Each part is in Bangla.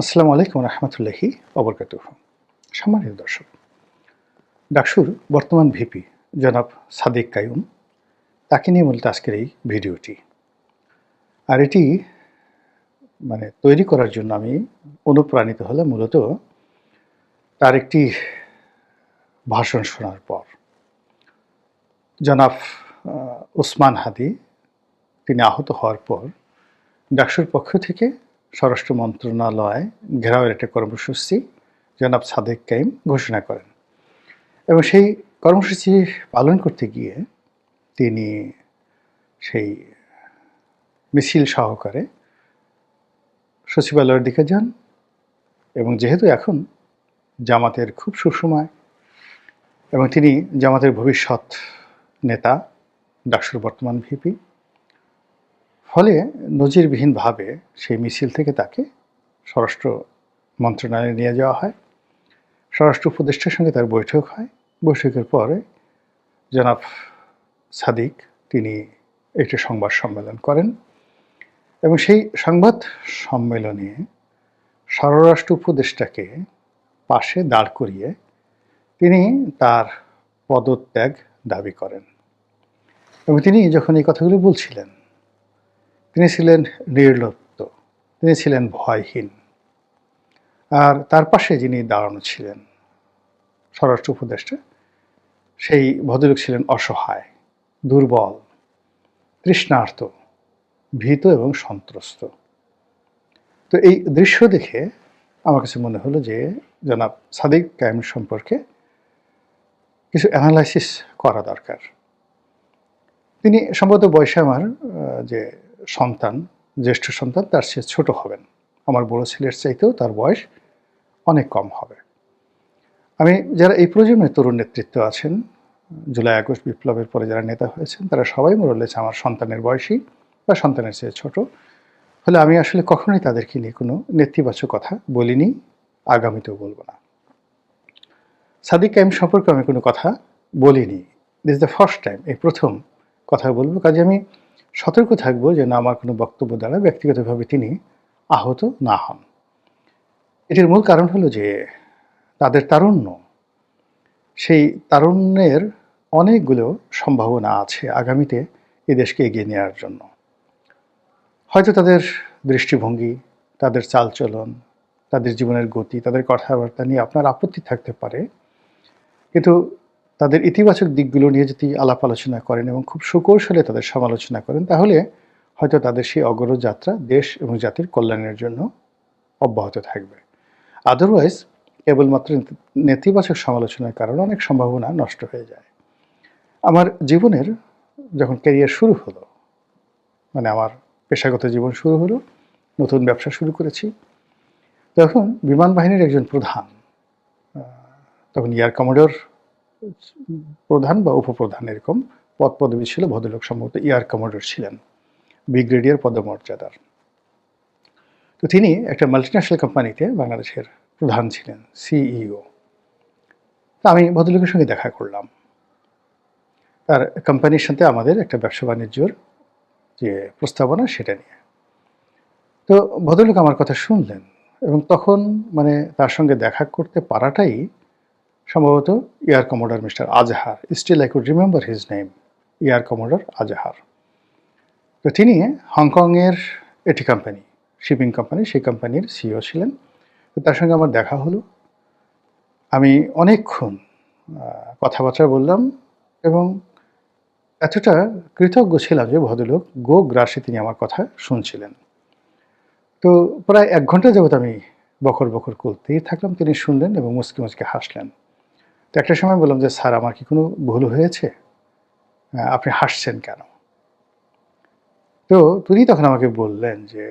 আসসালামু আলাইকুম রহমতুল্লাহি অবরকাতুহ। সম্মানিত দর্শক, ডাকসুর বর্তমান ভিপি জনাব সাদিক কায়ুম, তাকে নিয়ে মূলত আজকের এই ভিডিওটি। আর এটি তৈরি করার জন্য আমি অনুপ্রাণিত হলাম মূলত তার একটি ভাষণ শোনার পর। জনাব ওসমান হাদি তিনি আহত হওয়ার পর ডাকসুর পক্ষ থেকে স্বরাষ্ট্র মন্ত্রণালয় ঘেরাওয়ের একটা কর্মসূচি জনাব সাদেক কাইম ঘোষণা করেন এবং সেই কর্মসূচি পালন করতে গিয়ে তিনি সেই মিছিল সহকারে সচিবালয়ের দিকে যান এবং যেহেতু এখন জামাতের খুব সুসময় এবং তিনি জামাতের ভবিষ্যৎ নেতা, ডাকসুর বর্তমান ভিপি, ফলে নজিরবিহীনভাবে সেই মিছিল থেকে তাকে স্বরাষ্ট্র মন্ত্রণালয়ে নিয়ে যাওয়া হয়। স্বরাষ্ট্র উপদেষ্টার সঙ্গে তার বৈঠক হয়। বৈঠকের পরে জনাব সাদিক তিনি একটি সংবাদ সম্মেলন করেন এবং সেই সংবাদ সম্মেলনে স্বরাষ্ট্র উপদেষ্টাকে পাশে দাঁড় করিয়ে তিনি তার পদত্যাগ দাবি করেন এবং তিনি যখন এই কথাগুলো বলছিলেন তিনি ছিলেন নির্লিপ্ত, তিনি ছিলেন ভয়হীন। আর তার পাশে যিনি দাঁড়ানো ছিলেন স্বরাষ্ট্র উপদেষ্টা, সেই ভদ্রলোক ছিলেন অসহায়, দুর্বল, তৃষ্ণার্ত, ভীত এবং সন্ত্রস্ত। তো এই দৃশ্য দেখে আমার কাছে মনে হলো যে জনাব সাদিক কায়েম সম্পর্কে কিছু অ্যানালাইসিস করা দরকার। তিনি সম্ভবত বয়সে আমার যে সন্তান, জ্যেষ্ঠ সন্তান, তার চেয়ে ছোট হবেন। আমার বড় ছেলের চাইতেও তার বয়স অনেক কম হবে। আমি যারা এই প্রজন্মের তরুণ নেতৃত্ব আছেন, জুলাই আগস্ট বিপ্লবের পরে যারা নেতা হয়েছেন, তারা সবাই মোরলেছে আমার সন্তানের বয়সী বা সন্তানের চেয়ে ছোট। ফলে আমি আসলে কখনোই তাদেরকে নিয়ে কোনো নেতিবাচক কথা বলিনি, আগামীতেও বলবো না। সাদিক কায়েম সম্পর্কে আমি কোনো কথা বলিনি। This is the first time, এই প্রথম কথা বলবো। কাজে আমি সতর্ক থাকবো যে না আমার কোনো বক্তব্য দ্বারা ব্যক্তিগতভাবে তিনি আহত না হন। এটির মূল কারণ হলো যে তাদের তারুণ্য, সেই তারুণ্যের অনেকগুলো সম্ভাবনা আছে আগামীতে এই দেশকে এগিয়ে নেওয়ার জন্য। হয়তো তাদের দৃষ্টিভঙ্গি, তাদের চালচলন, তাদের জীবনের গতি, তাদের কথাবার্তা নিয়ে আপনার আপত্তি থাকতে পারে, কিন্তু তাদের ইতিবাচক দিকগুলো নিয়ে যদি আলাপ আলোচনা করেন এবং খুব সুকৌশলে তাদের সমালোচনা করেন, তাহলে হয়তো তাদের সেই অগ্রযাত্রা যাত্রা দেশ এবং জাতির কল্যাণের জন্য অব্যাহত থাকবে। আদারওয়াইজ কেবলমাত্র নেতিবাচক সমালোচনার কারণে অনেক সম্ভাবনা নষ্ট হয়ে যায়। আমার জীবনের যখন ক্যারিয়ার শুরু হলো, আমার পেশাগত জীবন শুরু হলো, নতুন ব্যবসা শুরু করেছি, তখন বিমান বাহিনীর একজন প্রধান, তখন এয়ার কমোডর প্রধান বা উপপ্রধান এরকম পদ পদবি ছিল, ভদ্রলোক সম্ভবত এয়ার কমোডর ছিলেন, ব্রিগেডিয়ার পদমর্যাদার। তো তিনি একটা মাল্টিন্যাশনাল কোম্পানিতে বাংলাদেশের প্রধান ছিলেন, সিইও। আমি ভদ্রলোকের সঙ্গে দেখা করলাম, তার কোম্পানির সাথে আমাদের একটা ব্যবসা বাণিজ্যর যে প্রস্তাবনা সেটা নিয়ে। তো ভদ্রলোক আমার কথা শুনলেন এবং তখন তার সঙ্গে দেখা করতে পারাটাই সম্ভবত air commodore mister Azhar, still I could remember his name, air commodore Azhar. তো তিনি হংকংয়ের একটি কোম্পানি, শিপিং কোম্পানি, সেই কোম্পানির সিইও ছিলেন। তো তার সঙ্গে আমার দেখা হলো, আমি অনেকক্ষণ কথাবার্তা বললাম এবং এতটা কৃতজ্ঞ ছিলাম যে ভদ্রলোক গোগ্রাসে তিনি আমার কথা শুনছিলেন। তো প্রায় 1 ঘন্টা যাবৎ আমি বকর বকর করতেই থাকলাম, তিনি শুনলেন এবং মুচকি মুচকি হাসলেন। তো একটা সময় বললাম যে স্যার, আমার কি কোনো ভুল হয়েছে, আপনি হাসছেন কেন? তো তিনি তখন আমাকে বললেন যে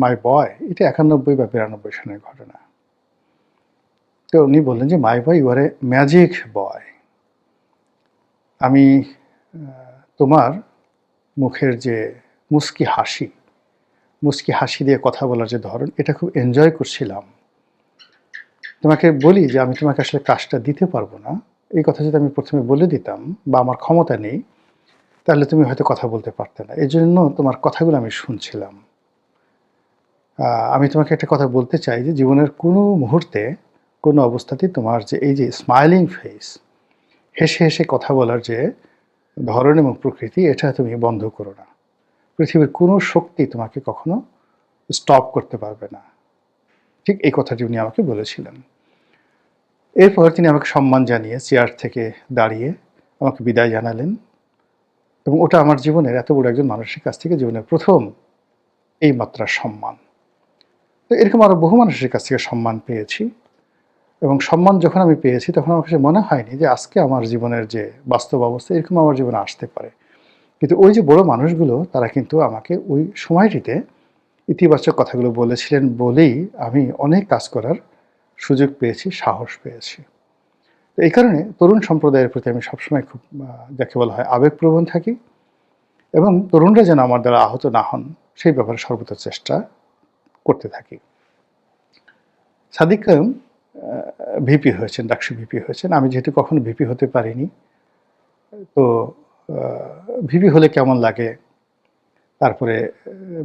মাই বয়, এটা 91 বা 92 সনের ঘটনা। তো উনি বললেন যে মাই বয়, ইউ আর এ ম্যাজিক বয়। আমি তোমার মুখের যে মুচকি হাসি দিয়ে কথা বলার যে ধরন, এটা খুব এনজয় করছিলাম। তোমাকে বলি যে আমি তোমাকে আসলে কাজটা দিতে পারবো না, এই কথা যদি আমি প্রথমে বলে দিতাম বা আমার ক্ষমতা নেই, তাহলে তুমি হয়তো কথা বলতে পারতে না। এই জন্য তোমার কথাগুলো আমি শুনছিলাম। আমি তোমাকে একটা কথা বলতে চাই যে জীবনের কোনো মুহূর্তে, কোনো অবস্থাতেই তোমার যে এই যে স্মাইলিং ফেস, হেসে হেসে কথা বলার যে ধরন এবং প্রকৃতি, এটা তুমি বন্ধ করো না। পৃথিবীর কোনো শক্তি তোমাকে কখনো স্টপ করতে পারবে না। ঠিক এই কথাটি উনি আমাকে বলেছিলেন। এরপর তিনি আমাকে সম্মান জানিয়ে চেয়ার থেকে দাঁড়িয়ে আমাকে বিদায় জানালেন, এবং ওটা আমার জীবনের এত বড় একজন মানুষের কাছ থেকে জীবনের প্রথম এই মাত্রার সম্মান। তো এরকম আরও বহু মানুষের কাছ থেকে সম্মান পেয়েছি, এবং সম্মান যখন আমি পেয়েছি তখন আমার কাছে মনে হয়নি যে আজকে আমার জীবনের যে বাস্তব অবস্থা এরকম আমার জীবনে আসতে পারে। কিন্তু ওই যে বড় মানুষগুলো, তারা কিন্তু আমাকে ওই সময়টিতে ইতিবাচক কথাগুলো বলেছিলেন বলেই আমি অনেক কাজ করার সুযোগ পেয়েছি, সাহস পেয়েছি। তো এই কারণে তরুণ সম্প্রদায়ের প্রতি আমি সবসময় খুব যাকে বলা হয় আবেগপ্রবণ থাকি, এবং তরুণরা যেন আমার দ্বারা আহত না হন সেই ব্যাপারে সর্বদা চেষ্টা করতে থাকি। সাদিক কায়ুম ভিপি হয়েছেন, ডাকসু ভিপি হয়েছেন। আমি যেহেতু কখনো ভিপি হতে পারিনি, তো ভিপি হলে কেমন লাগে, তারপরে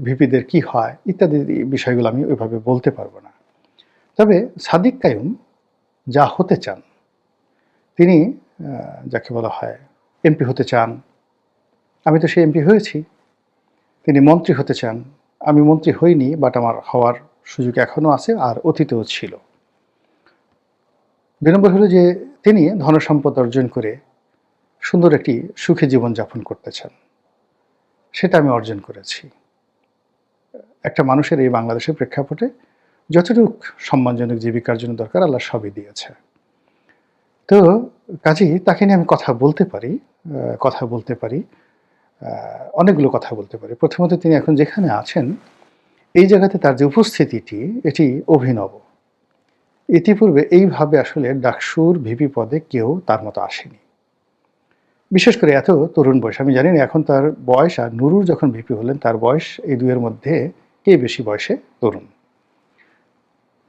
ভিপিদের কি হয় ইত্যাদি বিষয়গুলো আমি ওইভাবে বলতে পারবো না। তবে সাদিক কায়ুম যা হতে চান, তিনি যাকে বলা হয় এমপি হতে চান, আমি তো সেই এমপি হয়েছি। তিনি মন্ত্রী হতে চান, আমি মন্ত্রী হইনি, বাট আমার হওয়ার সুযোগ এখনও আছে, আর অতীতেও ছিল। ২ নম্বর হলো যে তিনি ধনসম্পদ অর্জন করে সুন্দর একটি সুখী জীবনযাপন করতে চান, সেটা আমি অর্জন করেছি। একটা মানুষের এই বাংলাদেশের প্রেক্ষাপটে যতটুক সম্মানজনক জীবিকার জন্য দরকার আল্লাহ সবই দিয়েছে। তো কাজেই তাকে নিয়ে আমি কথা বলতে পারি, অনেকগুলো কথা বলতে পারি। প্রথমত তিনি এখন যেখানে আছেন এই জায়গাতে তার যে উপস্থিতিটি, এটি অভিনব। ইতিপূর্বে এইভাবে আসলে ডাকসুর ভিপি পদে কেউ তার মতো আসেনি, বিশেষ করে এত তরুণ বয়স। আমি জানি না এখন তার বয়স আর নুরুর যখন ভিপি হলেন তার বয়স, এই দুয়ের মধ্যে কে বেশি বয়সে তরুণ।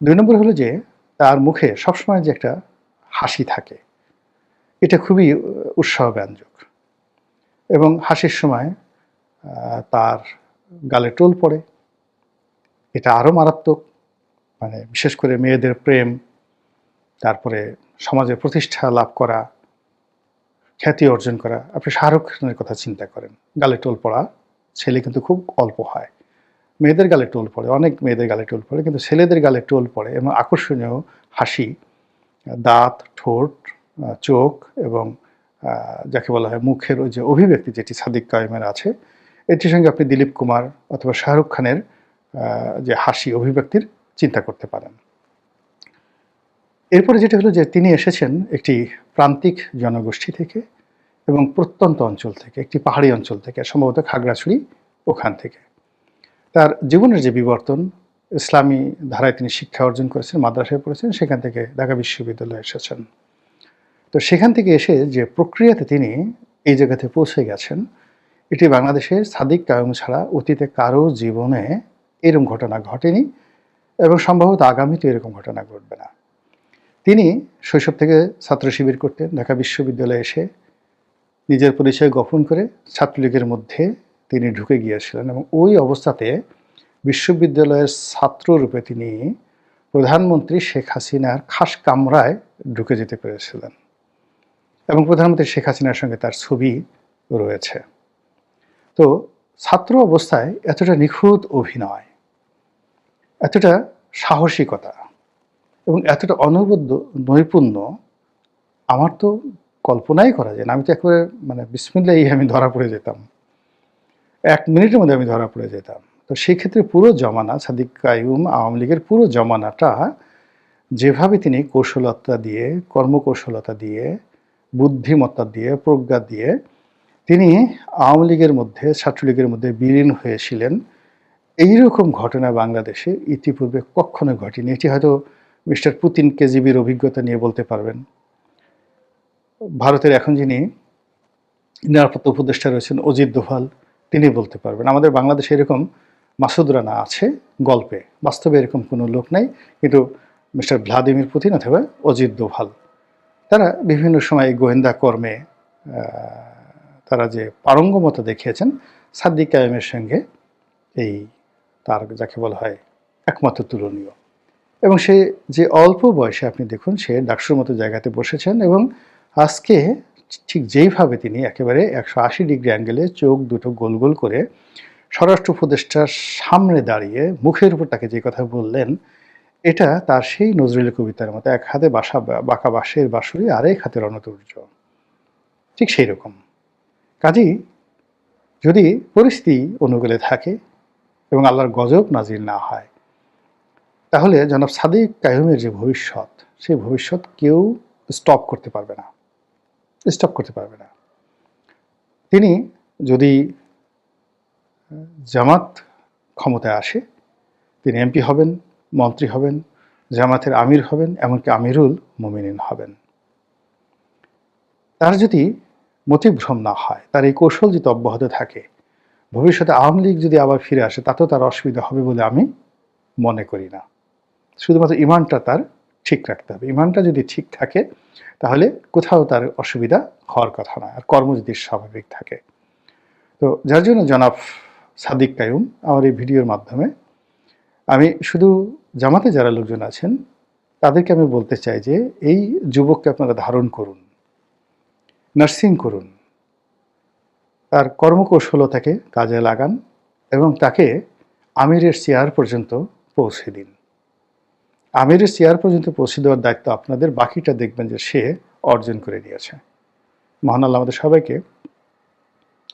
২ নম্বর হলো যে তার মুখে সবসময় যে একটা হাসি থাকে, এটা খুবই উৎসাহব্যঞ্জক, এবং হাসির সময় তার গালে টোল পড়ে, এটা আরও মারাত্মক। মানে বিশেষ করে মেয়েদের প্রেম, তারপরে সমাজে প্রতিষ্ঠা লাভ করা, খ্যাতি অর্জন করা। আপনি শাহরুখ খানের কথা চিন্তা করেন, গালে টোল পড়া ছেলে কিন্তু খুব অল্প হয়। মেয়েদের গালে টোল পড়ে, অনেক মেয়েদের গালে টোল পড়ে, কিন্তু ছেলেদের গালে টোল পড়ে এবং আকর্ষণীয় হাসি, দাঁত, ঠোঁট, চোখ, এবং যাকে বলা হয় মুখের ওই যে অভিব্যক্তি যেটি সাদিক কায়েমের আছে, এটির সঙ্গে আপনি দিলীপ কুমার অথবা শাহরুখ খানের যে হাসি অভিব্যক্তির চিন্তা করতে পারেন। এরপরে যেটা হলো যে তিনি এসেছেন একটি প্রান্তিক জনগোষ্ঠী থেকে এবং প্রত্যন্ত অঞ্চল থেকে, একটি পাহাড়ি অঞ্চল থেকে, সম্ভবত খাগড়াছড়ি, ওখান থেকে। তার জীবনের যে বিবর্তন, ইসলামী ধারায় তিনি শিক্ষা অর্জন করেছেন, মাদ্রাসায় পড়েছেন, সেখান থেকে ঢাকা বিশ্ববিদ্যালয়ে এসেছেন। তো সেখান থেকে এসে যে প্রক্রিয়াতে তিনি এই জায়গাতে পৌঁছে গেছেন, এটি বাংলাদেশের সাদিক কায়ুম ছাড়া অতীতে কারো জীবনে এরকম ঘটনা ঘটেনি, এবং সম্ভবত আগামীতে এরকম ঘটনা ঘটবে না। তিনি শৈশব থেকে ছাত্র শিবির করতেন। ঢাকা বিশ্ববিদ্যালয়ে এসে নিজের পরিচয় গোপন করে ছাত্রলীগের মধ্যে তিনি ঢুকে গিয়েছিলেন, এবং ওই অবস্থাতে বিশ্ববিদ্যালয়ের ছাত্ররূপে তিনি প্রধানমন্ত্রী শেখ হাসিনার খাস কামরায় ঢুকে যেতে পেরেছিলেন, এবং প্রধানমন্ত্রী শেখ হাসিনার সঙ্গে তার ছবি রয়েছে। তো ছাত্র অবস্থায় এতটা নিখুঁত অভিনয়, এতটা সাহসিকতা এবং এতটা অনবদ্য নৈপুণ্য আমার তো কল্পনাই করা যায় না। আমি তো একেবারে মানে বিসমিল্লাহি আমি ধরা পড়ে যেতাম, 1 মিনিটের মধ্যে আমি ধরা পড়ে যেতাম। তো সেই ক্ষেত্রে পুরো জমানা সাদিক কায়ুম আওয়ামী লীগের পুরো জমানাটা যেভাবে তিনি কৌশলতা দিয়ে, কর্মকৌশলতা দিয়ে, বুদ্ধিমত্তা দিয়ে, প্রজ্ঞা দিয়ে তিনি আওয়ামী লীগের মধ্যে, ছাত্রলীগের মধ্যে বিলীন হয়েছিলেন, এইরকম ঘটনা বাংলাদেশে ইতিপূর্বে কখনো ঘটেনি। এটি হয়তো মিস্টার পুতিন কেজিবির অভিজ্ঞতা নিয়ে বলতে পারবেন। ভারতের এখন যিনি নিরাপত্তা উপদেষ্টা রয়েছেন অজিত দোভাল, তিনি বলতে পারবেন। আমাদের বাংলাদেশে এরকম মাসুদ রানা আছে গল্পে, বাস্তবে এরকম কোনো লোক নাই, কিন্তু মিস্টার ভ্লাদিমির পুতিন অথবা অজিত দোভাল, তারা বিভিন্ন সময় গোয়েন্দা কর্মে তারা যে পারঙ্গমতা দেখিয়েছেন, সাদিক কায়েমের সঙ্গে এই তার যাকে বলা হয় একমাত্র তুলনীয়। এবং সে যে অল্প বয়সে আপনি দেখুন সে ডাকসুর মতো জায়গাতে বসেছেন এবং আজকে ঠিক যেইভাবে তিনি একেবারে 180 ডিগ্রি অ্যাঙ্গেলে চোখ দুটো গোল গোল করে স্বরাষ্ট্র উপদেষ্টার সামনে দাঁড়িয়ে মুখের উপর তাকে যে কথা বললেন, এটা তার সেই নজরুলের কবিতার মতো, এক হাতে বাঁকা বাঁশের বাঁশুরি, আরেক হাতে রণতুর্য। ঠিক সেই রকম। কাজেই যদি পরিস্থিতি অনুকূলে থাকে এবং আল্লাহর গজব নাজিল না হয়, তাহলে জনাব সাদিক কায়ুমের যে ভবিষ্যৎ, সেই ভবিষ্যৎ কেউ স্টপ করতে পারবে না, স্টপ করতে পারবে না। তিনি যদি জামাত ক্ষমতায় আসে, তিনি এমপি হবেন, মন্ত্রী হবেন, জামাতের আমির হবেন, এমনকি আমিরুল মুমিনিন হবেন। তার যদি মতিভ্রম না হয়, তার এই কৌশল যদি অব্যাহত থাকে, ভবিষ্যতে আওয়ামী লীগ যদি আবার ফিরে আসে তাতেও তার অসুবিধা হবে বলে আমি মনে করি না। শুধুমাত্র ইমানটা তার ঠিক রাখতে হবে। ইমানটা যদি ঠিক থাকে তাহলে কোথাও তার অসুবিধা হওয়ার কথা নয়, আর কর্ম যদি স্বাভাবিক থাকে। তো যার জন্য জনাব সাদিক কায়ুম আমার এই ভিডিওর মাধ্যমে আমি শুধু জামাতে যারা লোকজন আছেন তাদেরকে আমি বলতে চাই যে এই যুবককে আপনারা ধারণ করুন, নার্সিং করুন, তার কর্মকৌশলতাকে কাজে লাগান এবং তাকে আমিরের চেয়ার পর্যন্ত পৌঁছে দিন। আমিরের চেয়ার পর্যন্ত পৌঁছে দেওয়ার দায়িত্ব আপনাদের, বাকিটা দেখবেন যে সে অর্জন করে নিয়েছে। মহান আল্লাহ আমাদের সবাইকে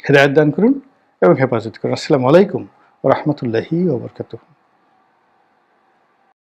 হেদায়েত দান করুন এবং হেফাজত করুন। আসসালামু আলাইকুম ওয়া রাহমাতুল্লাহি ওয়া বারাকাতুহু।